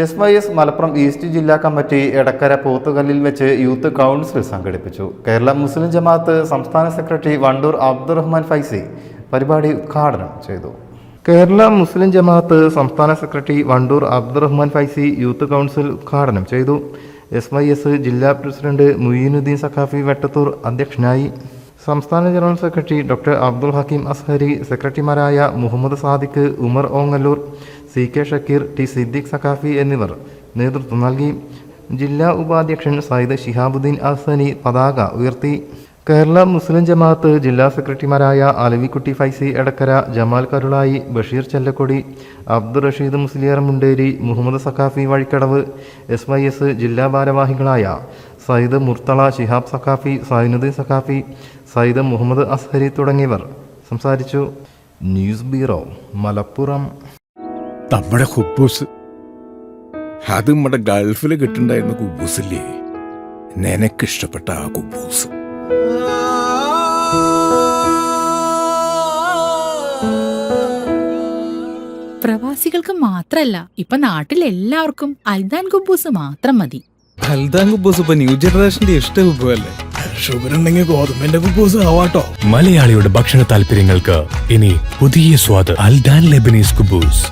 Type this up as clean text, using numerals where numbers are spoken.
SYS Malappuram east ജില്ലാ committee Edakkara പോത്തുകല്ലിൽ വെച്ച് youth council സംഘടിപ്പിച്ചു. കേരള മുസ്ലിം ജമാഅത്ത് സംസ്ഥാന സെക്രട്ടറി വണ്ടൂർ അബ്ദുറഹ്മാൻ ഫൈസി പരിപാടി ഉദ്ഘാടനം ചെയ്തു. കേരള മുസ്ലിം ജമാഅത്ത് സംസ്ഥാന secretary Wandoor Abdurahman Faizy youth council ഉദ്ഘാടനം ചെയ്തു. SYS ജില്ലാ പ്രസിഡന്റ് മുഈനുദ്ദീൻ സഖാഫി വെട്ടത്തൂർ അധ്യക്ഷനായി. സംസ്ഥാന general secretary doctor Abdul Hakeem Azhari, സെക്രട്ടറിമാരായ മുഹമ്മദ് സാദിഖ്, ഉമർ ഓങ്ങല്ലൂർ, CK ഷക്കീർ, T സിദ്ദീഖ് സഖാഫി എന്നിവർ നേതൃത്വം നൽകി. ജില്ലാ ഉപാധ്യക്ഷൻ സയ്യിദ് ഷിഹാബുദ്ദീൻ അഹ്സനി പതാക ഉയർത്തി. കേരള മുസ്ലിം ജമാഅത്ത് ജില്ലാ സെക്രട്ടറിമാരായ അലവിക്കുട്ടി ഫൈസി എടക്കര, ജമാൽ കരുളായി, ബഷീർ ചെല്ലക്കൊടി, അബ്ദുൾ റഷീദ് മുസ്ലിയാർ മുണ്ടേരി, മുഹമ്മദ് സഖാഫി വഴിക്കടവ്, SYS ജില്ലാ ഭാരവാഹികളായ സയ്യിദ് മുർത്തള ശിഹാബ് സഖാഫി, സൈനുദ്ദീൻ സഖാഫി, സയ്യിദ് മുഹമ്മദ് അസ്ഹരി തുടങ്ങിയവർ സംസാരിച്ചു. News bureau, Malappuram. നമ്മുടെ കുബൂസ്, അത് നമ്മുടെ ഗൾഫിൽ കിട്ടുണ്ടായിരുന്ന കുബൂസില്ലേ, നിനക്കിഷ്ടപ്പെട്ട ആ കുബൂസ്. പ്രവാസികൾക്ക് മാത്രല്ല, ഇപ്പൊ നാട്ടിലെല്ലാവർക്കും അൽദാൻ കുബൂസ് മാത്രം മതി. അൽദാൻ കുബൂസ് ഇപ്പൊ ന്യൂ ജനറേഷന്റെ ഇഷ്ട കുബുവല്ലേ. ഷുഗർ ഉണ്ടെങ്കിൽ ഗോതമ്പിന്റെ കുബൂസ് ആവാട്ടോ. മലയാളിയുടെ ഭക്ഷണ താല്പര്യങ്ങൾക്ക് ഇനി പുതിയ സ്വാദ്. അൽദാൻ ലെബനീസ് കുബൂസ്.